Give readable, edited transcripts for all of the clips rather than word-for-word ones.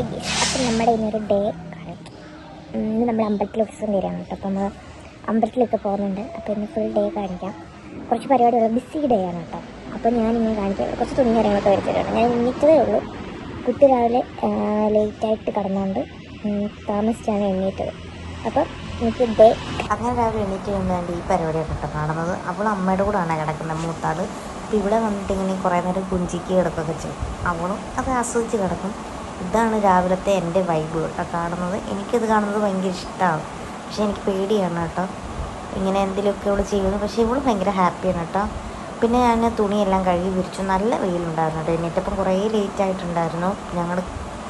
അപ്പം നമ്മുടെ ഇന്നൊരു ഡേ കാണിക്കാം. ഇന്ന് നമ്മൾ അമ്പലത്തിൽ ഉത്സവം തീരാണ് കേട്ടോ. അപ്പം നമ്മൾ അമ്പലത്തിലൊക്കെ പോകുന്നുണ്ട്. അപ്പോൾ ഇന്ന് ഫുൾ ഡേ കാണിക്കാം. കുറച്ച് പരിപാടികൾ ബിസി ഡേ ആണ് കേട്ടോ. അപ്പോൾ ഞാനിങ്ങനെ കാണിക്കാം. കുറച്ച് തുണി കാര്യങ്ങളൊക്കെ വരച്ചിട്ടുണ്ട്. ഞാൻ എണീറ്റതേ ഉള്ളൂ. കുട്ടി രാവിലെ ലേറ്റായിട്ട് കിടന്നുകൊണ്ട് താമസിച്ചാണ് എണ്ണീറ്റത്. അപ്പം എനിക്ക് ഡേ അങ്ങനെ രാവിലെ എണീറ്റ് വേണ്ടി ഈ പരിപാടിയൊക്കെ കേട്ടോ കാണുന്നത്. അവൾ അമ്മയുടെ കൂടെയാണ് കിടക്കുന്നത്, മൂത്താൾ. അപ്പോൾ ഇവിടെ വന്നിട്ട് ഇങ്ങനെ കുറേ നേരം കുഞ്ചിക്ക് കിടക്കുകയൊക്കെ ചെയ്യും. അവളും അത് ആസ്വദിച്ച് കിടക്കും. ഇതാണ് രാവിലത്തെ എൻ്റെ വൈബ് കേട്ടോ കാണുന്നത്. എനിക്കത് കാണുന്നത് ഭയങ്കര ഇഷ്ടമാണ്. പക്ഷേ എനിക്ക് പേടിയാണ് കേട്ടോ ഇങ്ങനെ എന്തെങ്കിലുമൊക്കെ ഇവൾ ചെയ്യുന്നു. പക്ഷേ ഇവൾ ഭയങ്കര ഹാപ്പിയാണ് കേട്ടോ. പിന്നെ ഞാൻ തുണിയെല്ലാം കഴുകി വിരിച്ചു. നല്ല വെയിലുണ്ടായിരുന്നു കേട്ടോ. എന്നിട്ടിപ്പം കുറേ ലേറ്റ് ആയിട്ടുണ്ടായിരുന്നു. ഞങ്ങൾ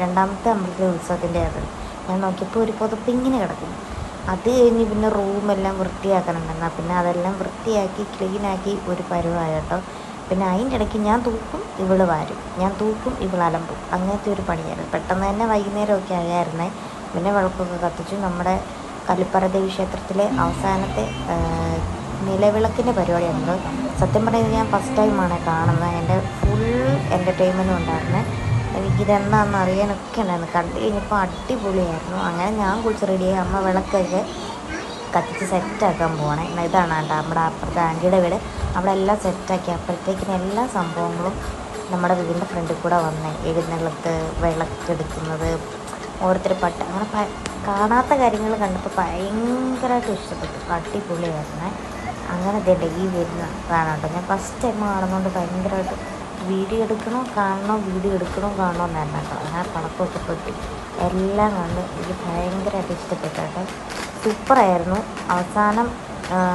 രണ്ടാമത്തെ അമ്പലത്തിലെ ഉത്സവത്തിൻ്റെ ആയിരുന്നു. ഞാൻ നോക്കിയപ്പോൾ ഒരു പുതപ്പ് ഇങ്ങനെ കിടക്കുന്നു. അത് കഴിഞ്ഞ് പിന്നെ റൂമെല്ലാം വൃത്തിയാക്കാനുണ്ടായിരുന്നു. പിന്നെ അതെല്ലാം വൃത്തിയാക്കി ക്ലീനാക്കി ഒരു പരുവായി കേട്ടോ. പിന്നെ അതിൻ്റെ ഇടയ്ക്ക് ഞാൻ തൂക്കും, ഇവൾ വാരും, ഞാൻ തൂക്കും, ഇവൾ അലമ്പും. അങ്ങനത്തെ ഒരു പണിയായിരുന്നു. പെട്ടെന്ന് തന്നെ വൈകുന്നേരമൊക്കെ ആയായിരുന്നേ. പിന്നെ വിളക്കൊക്കെ കത്തിച്ചു. നമ്മുടെ കല്ലിപ്പറ ദേവി ക്ഷേത്രത്തിലെ അവസാനത്തെ നിലവിളക്കിൻ്റെ പരിപാടിയായിരുന്നു. സത്യം പറഞ്ഞാൽ ഞാൻ ഫസ്റ്റ് ടൈമാണ് കാണുന്നത്. എൻ്റെ ഫുൾ എൻ്റർടൈൻമെൻറ്റും ഉണ്ടായിരുന്നത്. എനിക്കിതെന്താണെന്ന് അറിയാനൊക്കെ ഉണ്ടായിരുന്നു. കണ്ടു കഴിഞ്ഞപ്പോൾ അടിപൊളിയായിരുന്നു. അങ്ങനെ ഞാൻ കുളിച്ച് റെഡിയായി. അമ്മ വിളക്കൊക്കെ കത്തിച്ച് സെറ്റാക്കാൻ പോകണേ. ഇതാണ് കേട്ടോ നമ്മുടെ അപ്പുറത്തെ ആൻറ്റിയുടെ വീട്. അവിടെ എല്ലാം സെറ്റാക്കി. അപ്പോഴത്തേക്കിന് എല്ലാ സംഭവങ്ങളും നമ്മുടെ വീടിൻ്റെ ഫ്രണ്ടിൽ കൂടെ വന്നേ. എഴുന്നള്ളത്ത്, വിളക്കെടുക്കുന്നത്, ഓരോരുത്തർ പട്ട്, അങ്ങനെ കാണാത്ത കാര്യങ്ങൾ കണ്ടപ്പോൾ ഭയങ്കരമായിട്ട് ഇഷ്ടപ്പെട്ടു. അടിപൊളിയായിരുന്നേ. അങ്ങനെ ഇതേണ്ട ഈ വരുന്ന കാണാം കേട്ടോ. ഞാൻ ഫസ്റ്റ് ടൈം കാണുന്നതുകൊണ്ട് ഭയങ്കരമായിട്ട് വീഡിയോ എടുക്കണോ കാണണോ എന്നായിരുന്നു കേട്ടോ. അങ്ങനെ പടക്കമൊക്കെ പൊട്ടി എല്ലാം കണ്ട് എനിക്ക് ഭയങ്കരമായിട്ട് ഇഷ്ടപ്പെട്ടു കേട്ടോ. സൂപ്പറായിരുന്നു. അവസാനം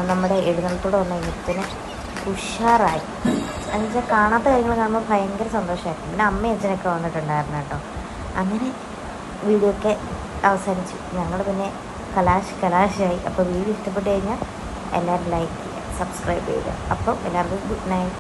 നമ്മുടെ എഴുന്നള്ളത്തോടെ വന്ന എഴുത്തിന് ഉഷാറായി. എന്നുവെച്ചാൽ കാണാത്ത കാര്യങ്ങൾ കാണുമ്പോൾ ഭയങ്കര സന്തോഷമായിരുന്നു. പിന്നെ അമ്മയും അച്ഛനൊക്കെ വന്നിട്ടുണ്ടായിരുന്നു കേട്ടോ. അങ്ങനെ വീഡിയോ ഒക്കെ അവസാനിച്ചു. ഞങ്ങൾ പിന്നെ കലാശായി. അപ്പോൾ വീഡിയോ ഇഷ്ടപ്പെട്ട് കഴിഞ്ഞാൽ എല്ലാവരും ലൈക്ക് ചെയ്യുക, സബ്സ്ക്രൈബ് ചെയ്യുക. അപ്പോൾ എല്ലാവർക്കും ഗുഡ് നൈറ്റ്.